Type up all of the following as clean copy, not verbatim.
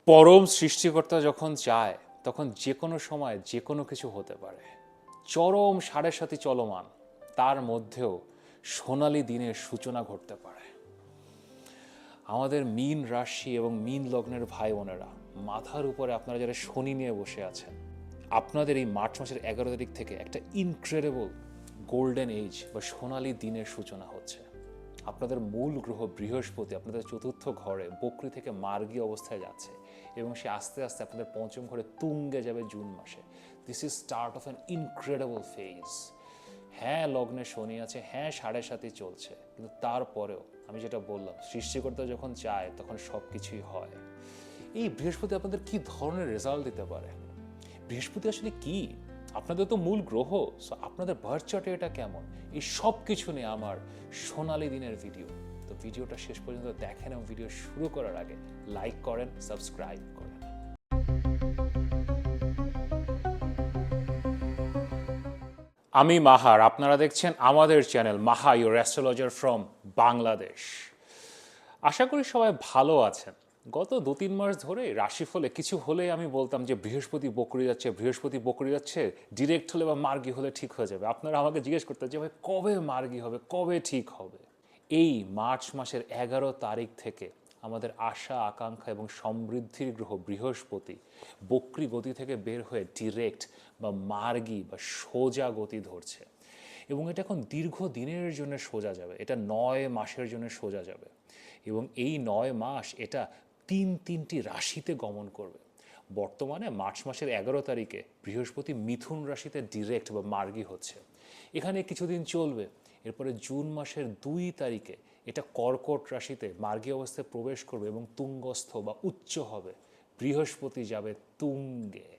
পরম সৃষ্টিকর্তা যখন চায় তখন যে কোনো সময় যে কোনো কিছু হতে পারে। চরম সাড়ে সাথে চলমান, তার মধ্যেও সোনালী দিনের সূচনা ঘটতে পারে। আমাদের মীন রাশি এবং মীন লগ্নের ভাই বোনেরা, মাথার উপরে আপনারা যারা শনি নিয়ে বসে আছেন, আপনাদের এই মার্চ মাসের 11 তারিখ থেকে একটা ইনক্রেডিবল গোল্ডেন এজ বা সোনালী দিনের সূচনা হচ্ছে। আপনাদের মূল গ্রহ বৃহস্পতি আপনাদের চতুর্থ ঘরে বকরি থেকে মার্গী অবস্থায় যাচ্ছে এবং সে আস্তে আস্তে আপনাদের পঞ্চম ঘরে তুঙ্গে যাবে জুন মাসে। This is start of an incredible phase. হ্যাঁ, লগ্নে শনি আছে, হ্যাঁ 7.5 চলছে, কিন্তু তারপরেও আমি যেটা বললাম, সৃষ্টিকর্তা যখন চায় তখন সব কিছুই হয়। এই বৃহস্পতি আপনাদের কি ধরনের রেজাল্ট দিতে পারে? বৃহস্পতি আসলে কি? আপনাদের তো মূল গ্রহ, সো আপনাদের বার্থ চার্টে এটা কেমন, এই সব কিছু নিয়ে আমার সোনালী দিনের ভিডিও। তো ভিডিওটা শেষ পর্যন্ত দেখেন এবং ভিডিও শুরু করার আগে লাইক করেন, সাবস্ক্রাইব করেন। আমি মাহার, আপনারা দেখছেন আমাদের channel Maha, your astrologer from Bangladesh. আশা করি সবাই ভালো আছেন। গত 2-3 মাস ধরে রাশিফলে কিছু হলে আমি বলতাম যে বৃহস্পতি বকরি যাচ্ছে, বৃহস্পতি বকরি যাচ্ছে, ডিরেক্ট হলে বা মার্গী হলে ঠিক হয়ে যাবে। আপনারা আমাকে জিজ্ঞেস করতেন যে ভাই কবে মার্গী হবে, কবে ঠিক হবে। এই মার্চ মাসের 11 তারিখ থেকে আমাদের আশা আকাঙ্ক্ষা এবং সমৃদ্ধির গ্রহ বৃহস্পতি বক্রি গতি থেকে বের হয়ে ডিরেক্ট বা মার্গী বা সোজা গতি ধরছে। এবং এটা এখন দীর্ঘ দিনের জন্য সোজা যাবে, এটা 9 মাসের জন্য সোজা যাবে। এবং এই 9 মাস এটা তিনটি রাশিতে গমন করবে। বর্তমানে মার্চ মাসের 11 তারিখে বৃহস্পতি মিথুন রাশিতে ডিরেক্ট বা মার্গী হচ্ছে, এখানে কিছুদিন চলবে। এরপরে জুন মাসের 2 তারিখে এটা কর্কট রাশিতে মার্গী অবস্থায় প্রবেশ করবে এবং তুঙ্গস্থ বা উচ্চ হবে। বৃহস্পতি যাবে তুঙ্গে,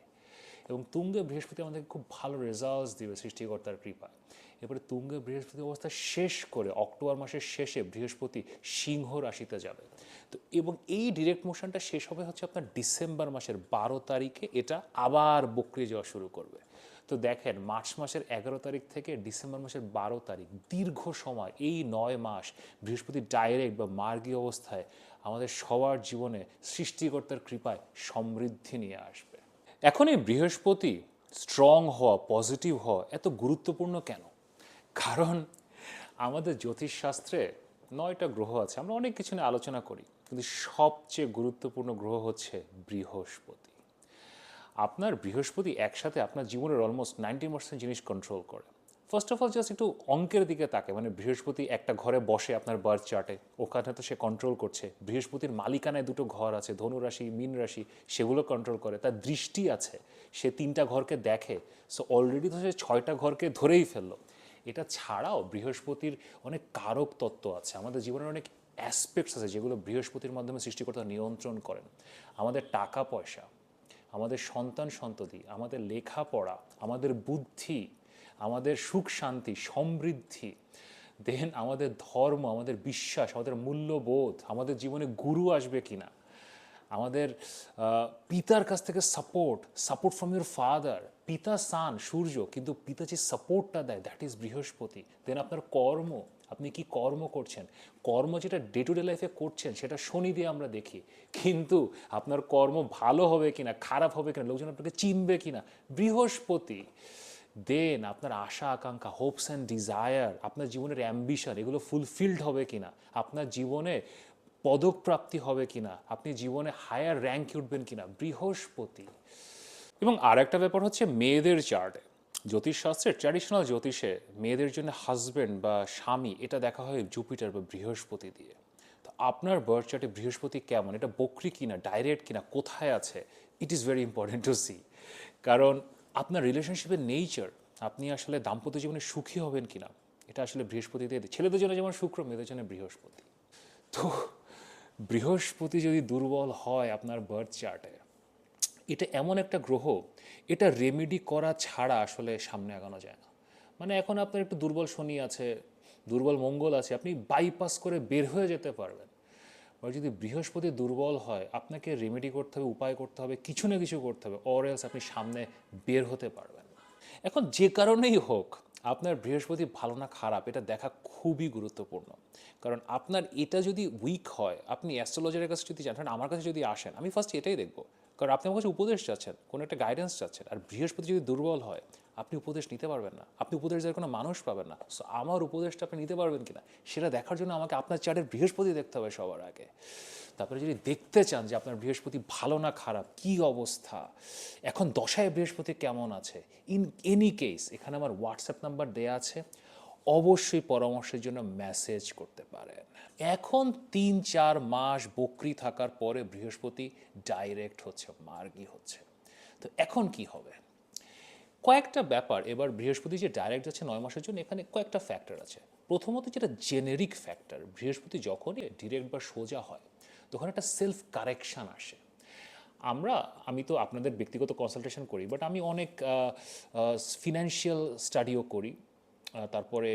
এবং তুঙ্গে বৃহস্পতি আমাদেরকে খুব ভালো রেজাল্টস দিবে সৃষ্টিকর্তার কৃপায়। এরপরে তুঙ্গে বৃহস্পতি অবস্থা শেষ করে অক্টোবর মাসের শেষে বৃহস্পতি সিংহ রাশিতে যাবে। তো এবং এই ডিরেক্ট মোশনটা শেষ হবে হচ্ছে আপনার ডিসেম্বর মাসের 12 তারিখে, এটা আবার বক্রি যাওয়া শুরু করবে। তো দেখেন, মার্চ মাসের 11 তারিখ থেকে ডিসেম্বর মাসের 12 তারিখ, দীর্ঘ সময়, এই 9 মাস বৃহস্পতি ডাইরেক্ট বা মার্গী অবস্থায় আমাদের সবার জীবনে সৃষ্টিকর্তার কৃপায় সমৃদ্ধি নিয়ে আসবে। এখন এই বৃহস্পতি স্ট্রং হওয়া, পজিটিভ হওয়া এত গুরুত্বপূর্ণ কেন? কারণ আমাদের জ্যোতিষশাস্ত্রে 9টা গ্রহ আছে, আমরা অনেক কিছু নিয়ে আলোচনা করি, কিন্তু সবচেয়ে গুরুত্বপূর্ণ গ্রহ হচ্ছে বৃহস্পতি। আপনার বৃহস্পতি একসাথে আপনার জীবনের অলমোস্ট 90% জিনিস কন্ট্রোল করে। ফার্স্ট অফ অল জাস্ট একটু অঙ্কের দিকে তাকে, মানে বৃহস্পতি একটা ঘরে বসে আপনার বার্থ চার্টে, ওখানে তো সে কন্ট্রোল করছে। বৃহস্পতির মালিকানায় 2টো ঘর আছে, ধনু রাশি, মীন রাশি, সেগুলো কন্ট্রোল করে। তার দৃষ্টি আছে, সে 3টা ঘরকে দেখে। সো অলরেডি তো সে 6টা ঘরকে ধরেই ফেললো। এটা ছাড়াও বৃহস্পতির অনেক কারক তত্ত্ব আছে, আমাদের জীবনের অনেক অ্যাসপেক্টস আছে যেগুলো বৃহস্পতির মাধ্যমে সৃষ্টিকর্তা নিয়ন্ত্রণ করেন। আমাদের টাকা পয়সা, আমাদের সন্তান সন্ততি, আমাদের লেখাপড়া, আমাদের বুদ্ধি, আমাদের সুখ শান্তি সমৃদ্ধি, দেন আমাদের ধর্ম, আমাদের বিশ্বাস, আমাদের মূল্যবোধ, আমাদের জীবনে গুরু আসবে কিনা, আমাদের পিতার কাছ থেকে support, support from your father. পিতা সান সূর্য, কিন্তু পিতা যে সাপোর্টটা দেয় দ্যাট ইজ বৃহস্পতি। দেন আপনার কর্ম, আপনি কি কর্ম করছেন, কর্ম যেটা ডে টু ডে লাইফে করছেন সেটা শনি দিয়ে আমরা দেখি, কিন্তু আপনার কর্ম ভালো হবে কিনা, খারাপ হবে কিনা, লোকজন আপনাকে চিনবে কিনা, বৃহস্পতি। দেন আপনার আশা আকাঙ্ক্ষা, হোপস অ্যান্ড ডিজায়ার, আপনার জীবনের অ্যাম্বিশন, এগুলো ফুলফিলড হবে কিনা, আপনার জীবনে পদক প্রাপ্তি হবে কিনা, আপনি জীবনে হায়ার র্যাঙ্কে উঠবেন কিনা, বৃহস্পতি। এবং আর একটা ব্যাপার হচ্ছে মেয়েদের চার্টে, জ্যোতিষশাস্ত্রের ট্র্যাডিশনাল জ্যোতিষে মেয়েদের জন্য হাজব্যান্ড বা স্বামী এটা দেখা হয় জুপিটার বা বৃহস্পতি দিয়ে। তো আপনার বার্থ চার্টে বৃহস্পতি কেমন, এটা বক্রি কিনা, ডাইরেক্ট কিনা, কোথায় আছে, it is very important to see. কারণ আপনার রিলেশনশিপের নেচার, আপনি আসলে দাম্পত্য জীবনে সুখী হবেন কিনা, এটা আসলে বৃহস্পতি দিয়ে। ছেলেদের জন্য যেমন শুক্র, মেয়েদের জন্য বৃহস্পতি। তো বৃহস্পতি যদি দুর্বল হয় আপনার বার্থ চার্টে, এটা এমন একটা গ্রহ, এটা রেমেডি করা ছাড়া আসলে সামনে আগানো যায় না। মানে এখন আপনার একটু দুর্বল শনি আছে, দুর্বল মঙ্গল আছে, আপনি বাইপাস করে বের হয়ে যেতে পারবেন। আর যদি বৃহস্পতি দুর্বল হয়, আপনাকে রেমেডি করতে হবে, উপায় করতে হবে, কিছু না কিছু করতে হবে, অর এলস আপনি সামনে বের হতে পারবেন না। এখন যে কারণেই হোক, আপনার বৃহস্পতি ভালো না খারাপ এটা দেখা খুবই গুরুত্বপূর্ণ। কারণ আপনার এটা যদি উইক হয়, আপনি অ্যাস্ট্রোলজারের কাছে যদি যান, আমার কাছে যদি আসেন, আমি ফার্স্ট এটাই দেখব। কারণ আপনি আমার কাছে উপদেশ চাচ্ছেন, কোনো একটা গাইডেন্স চাচ্ছেন, আর বৃহস্পতি যদি দুর্বল হয় আপনি উপদেশ নিতে পারবেন না, আপনি উপদেশ দেওয়ার কোনো মানুষ পাবেন না। সো আমার উপদেশটা আপনি নিতে পারবেন কিনা সেটা দেখার জন্য আমাকে আপনার চার্টের বৃহস্পতি দেখতে হবে সবার আগে। তারপরে যদি দেখতে চান যে আপনার বৃহস্পতি ভালো না খারাপ, কি অবস্থা, এখন দশায় বৃহস্পতি কেমন আছে, ইন এনি কেস এখানে আমার হোয়াটসঅ্যাপ নাম্বার দেয়া আছে, অবশ্যই পরামর্শের জন্য মেসেজ করতে পারেন। এখন 3-4 মাস বকরি থাকার পরে বৃহস্পতি ডাইরেক্ট হচ্ছে, মার্গী হচ্ছে। তো এখন কি হবে? কয়েকটা ব্যাপার, এবার বৃহস্পতি যে ডাইরেক্ট যাচ্ছে 9 মাসের জন্য, এখানে কয়েকটা ফ্যাক্টর আছে। প্রথমত যেটা জেনেরিক ফ্যাক্টর, বৃহস্পতি যখনই ডিরেক্ট বা সোজা হয় তখন একটা সেলফ কারেকশান আসে। আমি তো আপনাদের ব্যক্তিগত কনসালটেশন করি, বাট আমি অনেক ফিনান্সিয়াল স্টাডিও করি। তারপরে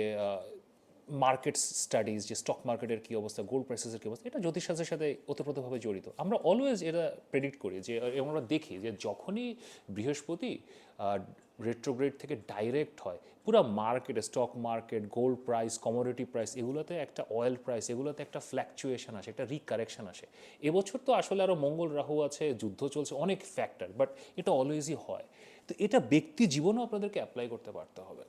মার্কেট স্টাডিজ, যে স্টক মার্কেটের কী অবস্থা, গোল্ড প্রাইসেসের কী অবস্থা, এটা জ্যোতিষশাস্ত্রের সাথে ওতপ্রোতভাবে জড়িত। আমরা অলওয়েজ এটা প্রেডিক্ট করি যে, এবং আমরা দেখি যে যখনই বৃহস্পতি রেট্রোগ্রেড থেকে ডাইরেক্ট হয়, পুরো মার্কেটে, stock market, gold price, commodity price, এগুলোতে একটা অয়েল প্রাইস, এগুলোতে একটা ফ্ল্যাকচুয়েশন আসে, একটা রিকারেকশন আসে। এবছর তো আসলে আরও মঙ্গল রাহু আছে, যুদ্ধ চলছে, অনেক ফ্যাক্টর, বাট এটা অলওয়েজই হয়। তো এটা ব্যক্তি জীবনেও আপনাদেরকে অ্যাপ্লাই করতে পারতে হবে।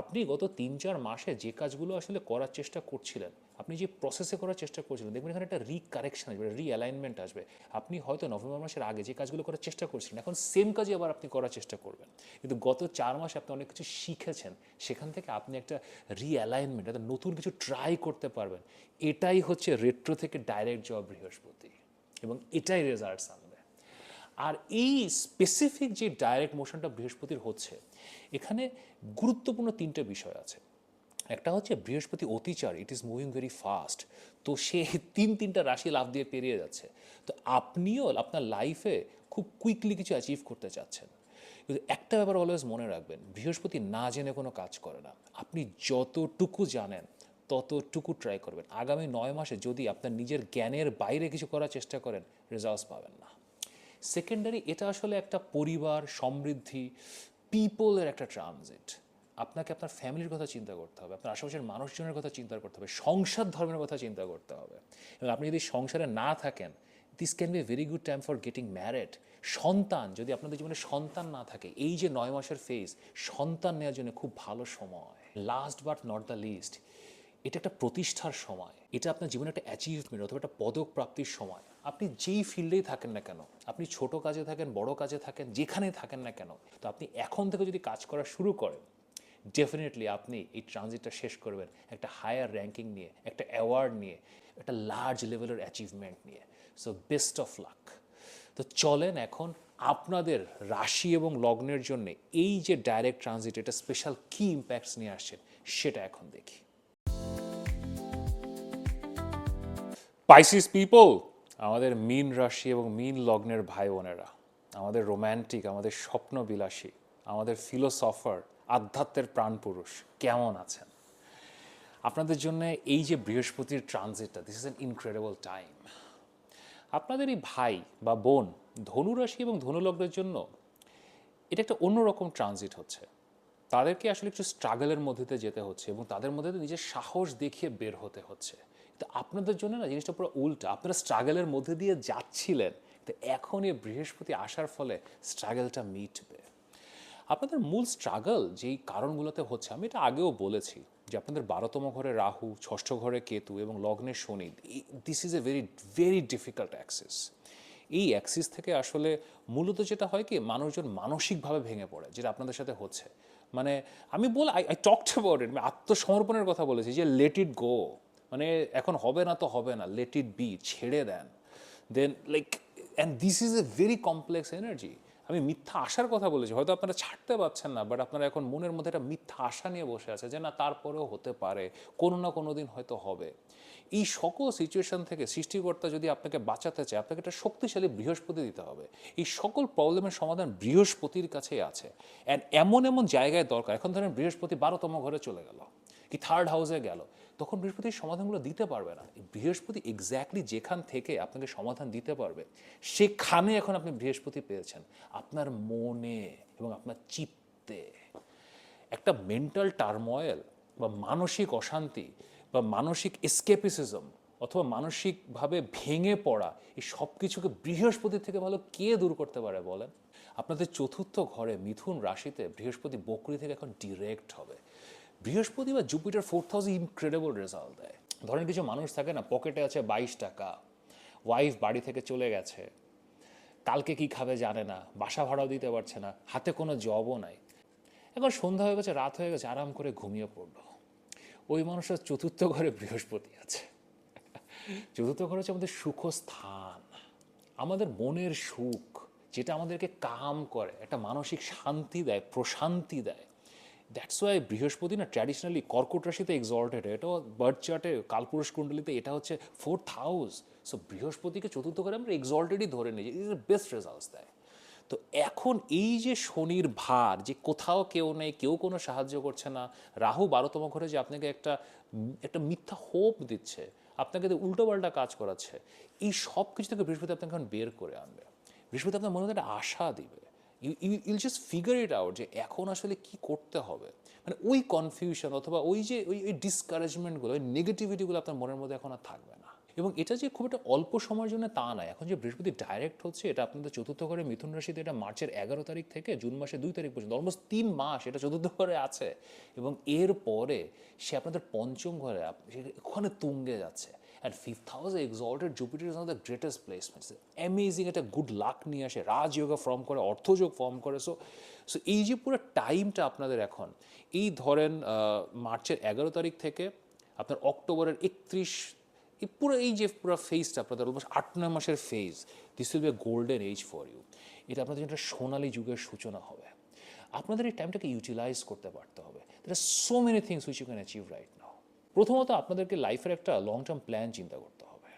আপনি গত 3-4 মাসে যে কাজগুলো আসলে করার চেষ্টা করছিলেন, আপনি যে প্রসেসে করার চেষ্টা করছিলেন, দেখবেন এখানে একটা রিকারেকশন আসবে, রিঅ্যালাইনমেন্ট আসবে। আপনি হয়তো নভেম্বর মাসের আগে যে কাজগুলো করার চেষ্টা করছিলেন, এখন সেম কাজই আবার আপনি করার চেষ্টা করবেন। কিন্তু গত 4 মাসে আপনি অনেক কিছু শিখেছেন, সেখান থেকে আপনি একটা রিঅ্যালাইনমেন্ট, একটা নতুন কিছু ট্রাই করতে পারবেন। এটাই হচ্ছে রেট্রো থেকে ডাইরেক্ট যাওয়া বৃহস্পতি, এবং এটাই রেজাল্টস আনবে। আর এই স্পেসিফিক যে ডাইরেক্ট মোশনটা বৃহস্পতির হচ্ছে, এখানে গুরুত্বপূর্ণ 3টে বিষয় আছে। একটা হচ্ছে বৃহস্পতি অতিচার, it is moving very fast. তো সে তিনটা রাশি লাফ দিয়ে পেরিয়ে যাচ্ছে। তো আপনিও আপনার লাইফে খুব কুইকলি কিছু অ্যাচিভ করতে চাচ্ছেন। কিন্তু একটা ব্যাপার অলওয়েজ মনে রাখবেন, বৃহস্পতি না জেনে কোনো কাজ করে না। আপনি যতটুকু জানেন ততটুকু ট্রাই করবেন। আগামী 9 মাসে যদি আপনার নিজের জ্ঞানের বাইরে কিছু করার চেষ্টা করেন, রেজাল্টস পাবেন না। সেকেন্ডারি, এটা আসলে একটা পরিবার, সমৃদ্ধি, পিপলের একটা ট্রানজিট। আপনাকে আপনার ফ্যামিলির কথা চিন্তা করতে হবে, আপনার আশেপাশের মানুষজনের কথা চিন্তা করতে হবে, সংসার ধর্মের কথা চিন্তা করতে হবে। এবং আপনি যদি সংসারে না থাকেন, this can B a very good time for getting married. সন্তান, যদি আপনাদের জীবনে সন্তান না থাকে, এই যে 9 মাসের ফেজ, সন্তান নেওয়ার জন্য খুব ভালো সময়। Last but not the least, এটা একটা প্রতিষ্ঠার সময়, এটা আপনার জীবনে একটা অ্যাচিভমেন্ট অথবা একটা পদক প্রাপ্তির সময়। আপনি যেই ফিল্ডেই থাকেন না কেন, আপনি ছোট কাজে থাকেন, বড় কাজে থাকেন, যেখানেই থাকেন না কেন, তো আপনি এখন থেকে যদি কাজ করা শুরু করেন, ডেফিনেটলি আপনি এই ট্রানজিটটা শেষ করবেন একটা হায়ার র্যাঙ্কিং নিয়ে, একটা অ্যাওয়ার্ড নিয়ে, একটা লার্জ লেভেলের অ্যাচিভমেন্ট নিয়ে। So best of luck. তো চলেন এখন আপনাদের রাশি এবং লগ্নের জন্য এই যে ডাইরেক্ট ট্রানজিট, এটা স্পেশাল কী ইম্প্যাক্টস নিয়ে আসছেন সেটা এখন দেখি। পাইসিস পিপল, আমাদের মীন রাশি এবং মীন লগ্নের ভাই বোনেরা, আমাদের রোম্যান্টিক, আমাদের স্বপ্নবিলাসী, আমাদের ফিলোসফার, আধ্যাত্মের প্রাণপুরুষ, কেমন আছেন? আপনাদের জন্য এই যে বৃহস্পতির ট্রানজিটটা, this is an incredible time. আপনাদের এই ভাই বা বোন ধনু রাশি এবং ধনু লগ্নের জন্য এটা একটা অন্যরকম ট্রানজিট হচ্ছে। তাদেরকে আসলে একটু স্ট্রাগলের মধ্যে দিয়ে যেতে হচ্ছে এবং তাদের মধ্যে দিয়ে নিজের সাহস দেখিয়ে বের হতে হচ্ছে। তো আপনাদের জন্য না জিনিসটা পুরো উল্টা, আপনারা স্ট্রাগলের মধ্যে দিয়ে যাচ্ছিলেন, তো এখন এই বৃহস্পতি আসার ফলে স্ট্রাগলটা মিটবে। আপনাদের মূল স্ট্রাগল যেই কারণগুলোতে হচ্ছে, আমি এটা আগেও বলেছি যে আপনাদের 12তম ঘরে রাহু, ষষ্ঠ ঘরে কেতু এবং লগ্নে Shani, this is a very very difficult axis. এই অ্যাক্সিস থেকে আসলে মূলত যেটা হয় কি, মানুষজন মানসিকভাবে ভেঙে পড়ে, যেটা আপনাদের সাথে হচ্ছে। মানে আমি আই টকড অ্যাবাউট ইট, আত্মসমর্পণের কথা বলেছি যে লেট ইট গো, মানে এখন হবে না তো হবে না, লেট ইট বি, ছেড়ে দেন। Then like, and this is a very complex energy. আমি মিথ্যা আশার কথা বলেছি, হয়তো আপনারা ছাড়তে পারছেন না, বাট আপনারা এখন মনের মধ্যে একটা মিথ্যা আশা নিয়ে বসে আছে যে না, তারপরেও হতে পারে, কোনো না কোনো দিন হয়তো হবে। এই সকল সিচুয়েশন থেকে সৃষ্টিকর্তা যদি আপনাকে বাঁচাতে চায়, আপনাকে একটা শক্তিশালী বৃহস্পতি দিতে হবে। এই সকল প্রবলেমের সমাধান বৃহস্পতির কাছেই আছে। অ্যান্ড এমন এমন জায়গায় দরকার, এখন ধরেন বৃহস্পতি 12তম ঘরে চলে গেল, কি থার্ড হাউসে গেল, তখন বৃহস্পতির সমাধানগুলো দিতে পারবে না। বৃহস্পতি এক্স্যাক্টলি যেখান থেকে আপনাকে সমাধান দিতে পারবে, সেখানে এখন আপনি বৃহস্পতি পেয়েছেন, আপনার মনে এবং আপনার চিত্তে। একটা মেন্টাল টার্ময়েল বা মানসিক অশান্তি বা মানসিক এসকেপিসিজম অথবা মানসিকভাবে ভেঙে পড়া, এই সব কিছুকে বৃহস্পতি থেকে ভালো কে দূর করতে পারে বলেন? আপনাদের চতুর্থ ঘরে মিথুন রাশিতে বৃহস্পতি বকরি থেকে এখন ডিরেক্ট হবে। বৃহস্পতি বা জুপিটার 4th হাউসে ইনক্রেডিবল রেজাল্ট দেয়। ধরেন কিছু মানুষ থাকে না, পকেটে আছে 22 টাকা, ওয়াইফ বাড়ি থেকে চলে গেছে, কালকে কি খাবে জানে না, বাসা ভাড়াও দিতে পারছে না, হাতে কোনো জবও নাই, এখন সন্ধ্যা হয়ে গেছে, রাত হয়ে গেছে, আরাম করে ঘুমিয়ে পড়লো। ওই মানুষের চতুর্থ ঘরে বৃহস্পতি আছে। চতুর্থ ঘর হচ্ছে আমাদের সুখস্থান, আমাদের মনের সুখ, যেটা আমাদেরকে কাম করে, একটা মানসিক শান্তি দেয়, প্রশান্তি দেয়। দ্যাটস ওয়াই বৃহস্পতি না ট্র্যাডিশনালি কর্কট রাশিতে এক্সল্টেড, এটাও বার্থ চার্টে কালপুরুষ কুণ্ডলিতে এটা হচ্ছে 4th হাউস। সো বৃহস্পতিকে চতুর্থ ঘরে আমরা এক্সল্টেডই ধরে নিই, ইজ দ্য বেস্ট রেজাল্টস দেয়। তো এখন এই যে শনির ভার, যে কোথাও কেউ নেই, কেউ কোনো সাহায্য করছে না, রাহু 12তম ঘরে যে আপনাকে একটা একটা মিথ্যা হোপ দিচ্ছে, আপনাকে উল্টোপাল্টা কাজ করাচ্ছে, এই সব কিছু থেকে বৃহস্পতি আপনাকে এখন বের করে আনবে। বৃহস্পতি আপনার মনে মধ্যে একটা আশা দিবে, ইউল জাস্ট ফিগার ইট আউট যে এখন আসলে কি করতে হবে। মানে ওই কনফিউশন অথবা ওই যে ওই ডিসকারেজমেন্টগুলো, ওই নেগেটিভিটিগুলো আপনার মনের মধ্যে এখন আর থাকবে না। এবং এটা যে খুব একটা অল্প সময়ের জন্য তা নয়, এখন যে বৃহস্পতি ডাইরেক্ট হচ্ছে, এটা আপনাদের চতুর্থ ঘরে মিথুন রাশিতে, এটা মার্চের 11 তারিখ থেকে জুন মাসের 2 তারিখ পর্যন্ত অলমোস্ট 3 মাস এটা চতুর্থ ঘরে আছে। এবং এর পরে সে আপনাদের পঞ্চম ঘরে ওখানে তুঙ্গে যাচ্ছে। অ্যান্ড 5th হাউসে exalted Jupiter is one of the greatest placements, amazing একটা গুড লাক নিয়ে আসে, রাজযোগা ফর্ম করে, অর্থযোগ ফর্ম করে। সো সো এই যে পুরো টাইমটা আপনাদের এখন, এই ধরেন মার্চের 11 তারিখ থেকে আপনার অক্টোবরের 31, এই পুরো এই যে পুরো ফেজটা আপনাদের অলমোস্ট 8-9 মাসের phase, this will be a golden age for you. এটা আপনাদের জন্য একটা সোনালী যুগের সূচনা হবে। আপনাদের এই টাইমটাকে ইউটিলাইজ করতে পারতে হবে। There are so many things which you can achieve right now. প্রথমত আপনাদেরকে লাইফের একটা লং টার্ম প্ল্যান চিন্তা করতে হবে।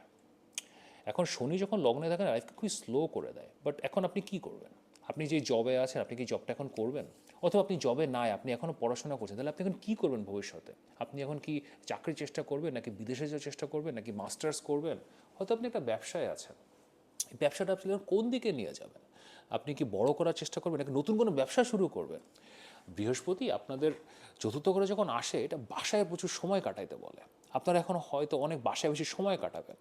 এখন শনি যখন লগ্নে থাকে, লাইফকে খুবই স্লো করে দেয়। বাট এখন আপনি কি করবেন? আপনি যে জবে আছেন, আপনি কি জবটা এখন করবেন? অথবা আপনি জবে নাই, আপনি এখনও পড়াশোনা করছেন, তাহলে আপনি এখন কী করবেন ভবিষ্যতে? আপনি এখন কি চাকরির চেষ্টা করবেন, নাকি বিদেশে যাওয়ার চেষ্টা করবেন, নাকি মাস্টার্স করবেন? হয়তো আপনি একটা ব্যবসায় আছেন, এই ব্যবসাটা আপনি কোন দিকে নিয়ে যাবেন? আপনি কি বড় করার চেষ্টা করবেন, নাকি নতুন কোনো ব্যবসা শুরু করবেন? বৃহস্পতি আপনাদের চতুর্থ ঘরে যখন আসে, এটা বাসায় প্রচুর সময় কাটাইতে বলে। আপনারা এখন হয়তো অনেক বাসায় বেশি সময় কাটাবেন,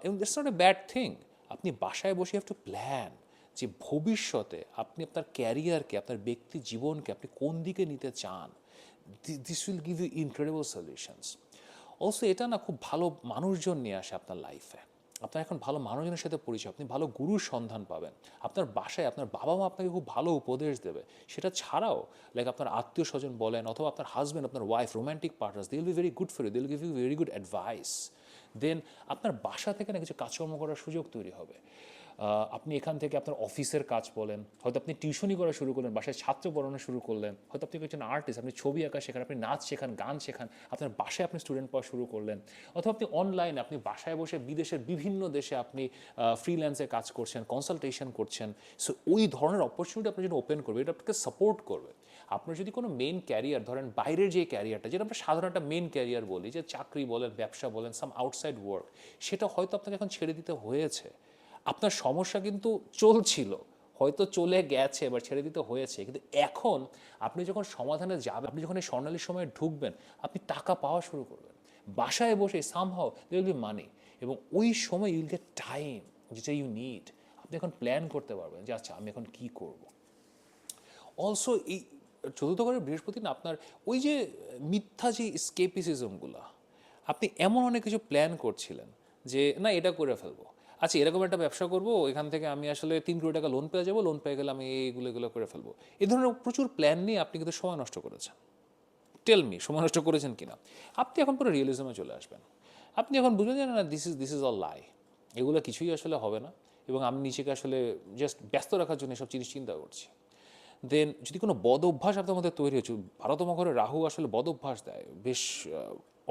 এবং that's not a bad thing. আপনি বাসায় বসে হ্যাভ টু প্ল্যান যে ভবিষ্যতে আপনি আপনার ক্যারিয়ারকে, আপনার ব্যক্তি জীবনকে আপনি কোন দিকে নিতে চান। This will give you incredible solutions. Also এটা না খুব ভালো মানুষজন নিয়ে আসে আপনার লাইফে। আপনার এখন ভালো মানুষজনের সাথে পরিচয়, আপনি ভালো গুরুর সন্ধান পাবেন। আপনার বাসায় আপনার বাবা মা আপনাকে খুব ভালো উপদেশ দেবে। সেটা ছাড়াও লাইক আপনার আত্মীয় স্বজন বলেন, অথবা আপনার হাজব্যান্ড, আপনার wife, romantic partners, they will be very good for you, they will give you very good advice. Then আপনার বাসা থেকে না কিছু কাজকর্ম করার সুযোগ তৈরি হবে। আপনি এখান থেকে আপনার অফিসের কাজ বলেন, হয়তো আপনি টিউশনি করা শুরু করলেন, বাসায় ছাত্র পড়ানো শুরু করলেন, হয়তো আপনি একজন আর্টিস্ট, আপনি ছবি আঁকা শেখান, আপনি নাচ শেখান, গান শেখান, আপনার বাসায় আপনি স্টুডেন্ট পড়া শুরু করলেন। অথবা আপনি অনলাইনে, আপনি বাসায় বসে বিদেশের বিভিন্ন দেশে আপনি ফ্রিল্যান্সে কাজ করছেন, কনসালটেশন করছেন। সো ওই ধরনের অপরচুনিটি আপনার জন্য ওপেন করবে, এটা আপনাকে সাপোর্ট করবে। আপনার যদি কোনো মেন ক্যারিয়ার, ধরেন বাইরের যে ক্যারিয়ারটা, যেটা আমরা সাধারণ একটা মেন ক্যারিয়ার বলি, যে চাকরি বলেন, ব্যবসা বলেন, সাম আউটসাইড ওয়ার্ক, সেটা হয়তো আপনাকে এখন ছেড়ে দিতে হয়েছে। আপনার সমস্যা কিন্তু চলছিল, হয়তো চলে গেছে, এবার ছেড়ে দিতে হয়েছে, কিন্তু এখন আপনি যখন সমাধানে যাবেন, আপনি যখন এই স্বর্ণালী সময়ে ঢুকবেন, আপনি টাকা পাওয়া শুরু করবেন বাসায় বসে, সামহাও দে উইল বি মানি। এবং ওই সময় ইউল গেট টাইম যেটা ইউ নিড। আপনি এখন প্ল্যান করতে পারবেন যে আচ্ছা আমি এখন কী করব। অলসো এই চতুর্থ ঘরের বৃহস্পতি না আপনার ওই যে মিথ্যা যে স্কেপিসিজমগুলো, আপনি এমন অনেক কিছু প্ল্যান করছিলেন যে না এটা করে ফেলবো, আচ্ছা এরকম একটা ব্যবসা করবো, এখান থেকে আমি আসলে 3 কোটি টাকা লোন পেয়ে যাবো, লোন পেয়ে গেলে আমি এইগুলো এগুলো করে ফেলবো, এই ধরনের প্রচুর প্ল্যান নিয়ে আপনি কিন্তু সময় নষ্ট করেছেন। টেল মি, সময় নষ্ট করেছেন কিনা? আপনি এখন পুরো রিয়েলিজমে চলে আসবেন। আপনি এখন বুঝবেন যে না, দিস ইজ অল লাই, এগুলো কিছুই আসলে হবে না, এবং আমি নিজেকে আসলে জাস্ট ব্যস্ত রাখার জন্য সব জিনিস চিন্তা করছি। দেন যদি কোনো বদ অভ্যাস আপনার মধ্যে তৈরি হচ্ছে, 12তম ঘরে রাহু আসলে বদ অভ্যাস দেয়, বেশ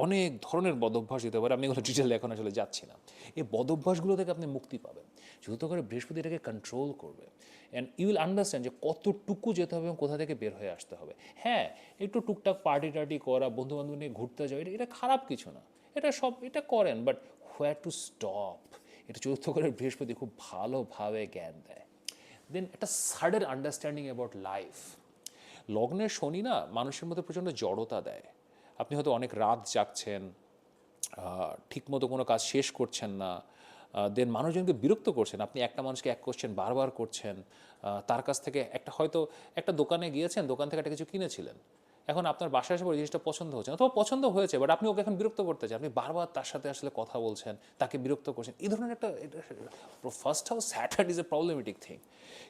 অনেক ধরনের বদ অভ্যাস দিতে পারে, আমি এগুলো ডিটেলে এখন আসলে যাচ্ছি না। এই বদ অভ্যাসগুলো থেকে আপনি মুক্তি পাবেন, চতুর্থ ঘরে বৃহস্পতি এটাকে কন্ট্রোল করবে। অ্যান্ড ইউ উইল আন্ডারস্ট্যান্ড যে কতটুকু যেতে হবে এবং কোথা থেকে বের হয়ে আসতে হবে। হ্যাঁ, একটু টুকটাক পার্টি টার্টি করা, বন্ধুবান্ধব নিয়ে ঘুরতে যাওয়া, এটা খারাপ কিছু না, এটা করেন, বাট হোয়ার টু স্টপ, এটা চতুর্থ ঘরের বৃহস্পতি খুব ভালোভাবে জ্ঞান দেয়। দেন একটা সাডেন আন্ডারস্ট্যান্ডিং অ্যাবাউট লাইফ। লগ্নের শনি না মানুষের মধ্যে প্রচণ্ড জড়তা দেয়। আপনি হয়তো অনেক রাত জাগছেন, ঠিকমতো কোনো কাজ শেষ করছেন না, দেন মানুষজনকে বিরক্ত করছেন। আপনি একটা মানুষকে এক কোশ্চেন বারবার করছেন, তার কাছ থেকে হয়তো একটা দোকানে গিয়েছেন, দোকান থেকে একটা কিছু কিনেছিলেন, এখন আপনার বাসায় এসে পরে জিনিসটা পছন্দ হচ্ছে না, অথবা পছন্দ হয়েছে বাট আপনি ওকে এখন বিরক্ত করতে চান, আপনি বারবার তার সাথে আসলে কথা বলছেন, তাকে বিরক্ত করছেন, এই ধরনের একটা first house Saturn is a problematic thing.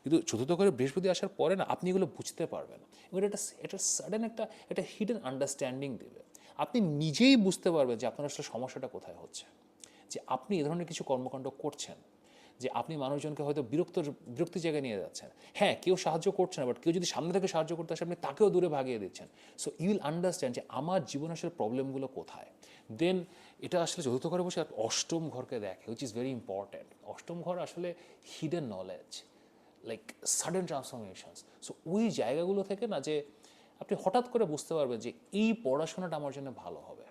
কিন্তু চতুর্থ ঘরে বৃহস্পতি আসার পরে না আপনি এগুলো বুঝতে পারবেন এবং এটা সাডেন একটা হিডেন আন্ডারস্ট্যান্ডিং দেবে। আপনি নিজেই বুঝতে পারবেন যে আপনার আসলে সমস্যাটা কোথায় হচ্ছে, যে আপনি এ ধরনের কিছু কর্মকাণ্ড করছেন, যে আপনি মানুষজনকে হয়তো বিরক্তি জায়গায় নিয়ে যাচ্ছেন। হ্যাঁ, কেউ সাহায্য করছে না, বাট কেউ যদি সামনে থেকে সাহায্য করতে আসে আপনি তাকেও দূরে ভাগিয়ে দিচ্ছেন। সো ইউ উইল আন্ডারস্ট্যান্ড যে আমার জীবনে আসলে প্রবলেমগুলো কোথায়। দেন এটা আসলে চতুর্থ ঘরে বসে অষ্টম ঘরকে দেখে, উইচ ইজ ভেরি ইম্পর্ট্যান্ট। অষ্টম ঘর আসলে hidden knowledge, like sudden transformations. So ওই জায়গাগুলো থেকে না, যে আপনি হঠাৎ করে বুঝতে পারবেন যে এই পড়াশোনাটা আমার জন্য ভালো হবে,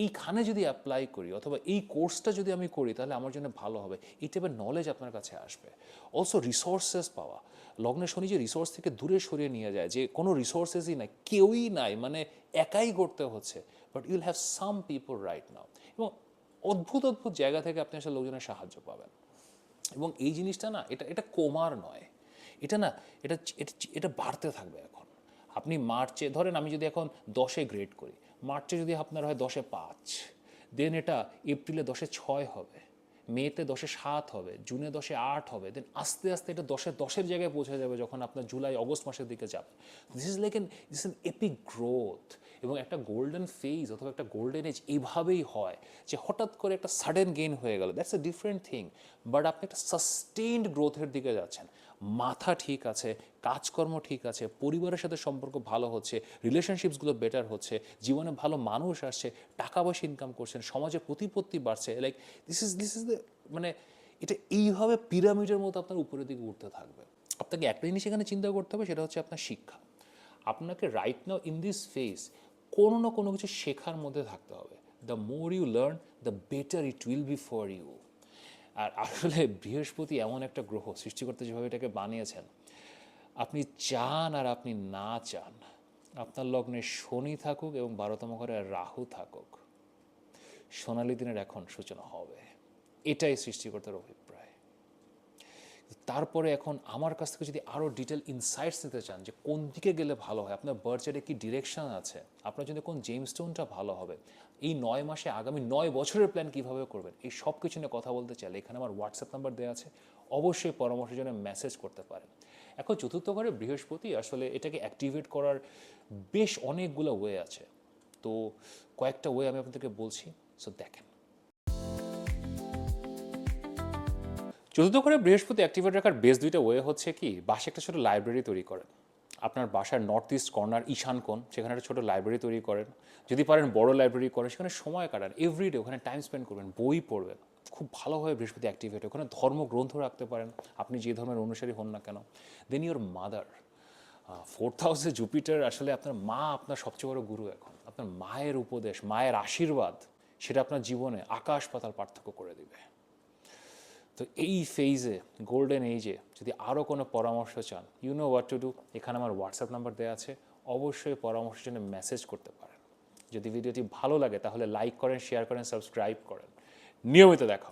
এইখানে যদি অ্যাপ্লাই করি অথবা এই কোর্সটা যদি আমি করি তাহলে আমার জন্য ভালো হবে, এই টাইপের নলেজ আপনার কাছে আসবে। অলসো রিসোর্সেস পাওয়া, লগ্নের শনি যে রিসোর্স থেকে দূরে সরিয়ে নিয়ে যায়, যে কোনো রিসোর্সেসই নাই, কেউই নাই, মানে একাই করতে হচ্ছে, but you'll have some people right now, এবং অদ্ভুত অদ্ভুত জায়গা থেকে আপনি আসলে লোকজনের সাহায্য পাবেন। এবং এই জিনিসটা না, এটা এটা কমার নয়, এটা না, এটা এটা এটা বাড়তে থাকবে। এখন আপনি মার্চে ধরেন, আমি যদি এখন 10-এ গ্রেড করি, মার্চে যদি আপনার হয় 10-এ 5, দেন এটা এপ্রিলে 10-এ 6 হবে, মেতে 10-এ 7 হবে, জুনে 10-এ 8 হবে, দেন আস্তে আস্তে এটা 10-এ 10-এর জায়গায় পৌঁছে যাবে যখন আপনার জুলাই অগস্ট মাসের দিকে যাবে। দিস এন এপিক গ্রোথ, এবং একটা গোল্ডেন ফেজ অথবা একটা গোল্ডেন এজ এইভাবেই হয়, যে হঠাৎ করে একটা সাডেন গেইন হয়ে গেল, that's a different thing, but আপনি একটা সাস্টেইনড গ্রোথের দিকে যাচ্ছেন। মাথা ঠিক আছে, কাজকর্ম ঠিক আছে, পরিবারের সাথে সম্পর্ক ভালো হচ্ছে, রিলেশনশিপসগুলো বেটার হচ্ছে, জীবনে ভালো মানুষ আসছে, টাকা পয়সা ইনকাম করছেন, সমাজে প্রতিপত্তি বাড়ছে, লাইক দিস ইজ দ্য, মানে এটা এইভাবে পিরামিডের মতো আপনার উপরের দিকে উঠতে থাকবে। আপনাকে একটা জিনিস এখানে চিন্তা করতে হবে, সেটা হচ্ছে আপনার শিক্ষা। আপনাকে right now in this phase কোনো না কোনো কিছু শেখার মধ্যে থাকতে হবে। The more you learn, the better it will be for you. আর আসলে বৃহস্পতি এমন একটা গ্রহ, সৃষ্টিকর্তা যেভাবে এটাকে বানিয়েছেন, আপনি চান আর আপনি না চান, আপনার লগ্নে শনি থাকুক এবং 12তম ঘরে রাহু থাকুক, সোনালী দিনের এখন সূচনা হবে। এটাই সৃষ্টিকর্তার অভিপ্রায়। তারপরে এখন আমার কাছ থেকে যদি আরও ডিটেল ইনসাইটস নিতে চান, যে কোন দিকে গেলে ভালো হয়, আপনার বার্থ চার্টে কী ডিরেকশন আছে, আপনার জন্য কোন জেমস্টোনটা ভালো হবে, এই 9 মাসে আগামী 9 বছরের প্ল্যান কীভাবে করবেন, এই সব কিছু নিয়ে কথা বলতে চাইলে এখানে আমার হোয়াটসঅ্যাপ নাম্বার দেওয়া আছে, অবশ্যই পরামর্শের জন্য মেসেজ করতে পারেন। এখন চতুর্থ ঘরে বৃহস্পতি আসলে এটাকে অ্যাক্টিভেট করার বেশ অনেকগুলো ওয়ে আছে, তো কয়েকটা ওয়ে আমি আপনাদেরকে বলছি, সো দেখেন। চতুর্থ ঘরে বৃহস্পতি অ্যাক্টিভেট রাখার বেশ দুইটা ওয়ে হচ্ছে কি, বাসায় একটা ছোটো লাইব্রেরি তৈরি করেন, আপনার বাসার নর্থ ইস্ট কর্নার ঈশান কোণ, সেখানে একটা ছোটো লাইব্রেরি তৈরি করেন, যদি পারেন বড় লাইব্রেরি করেন, সেখানে সময় কাটান, এভরিডে ওখানে টাইম স্পেন্ড করবেন, বই পড়বেন, খুব ভালোভাবে বৃহস্পতি অ্যাক্টিভেট, ওখানে ধর্মগ্রন্থ রাখতে পারেন, আপনি যে ধর্মের অনুসারী হন না কেন। দেন ইওর মাদার, 4th হাউসে জুপিটার, আসলে আপনার মা আপনার সবচেয়ে বড় গুরু। এখন আপনার মায়ের উপদেশ, মায়ের আশীর্বাদ, সেটা আপনার জীবনে আকাশ পাতাল পার্থক্য করে দিবে। তো এই ফেজে, গোল্ডেন এজে যদি আরও কোনো পরামর্শ চান, you know what to do, এখানে আমার হোয়াটসঅ্যাপ নাম্বার দেওয়া আছে, অবশ্যই পরামর্শের জন্য মেসেজ করতে পারেন। যদি ভিডিওটি ভালো লাগে তাহলে লাইক করেন, শেয়ার করেন, সাবস্ক্রাইব করেন। নিয়মিত দেখা।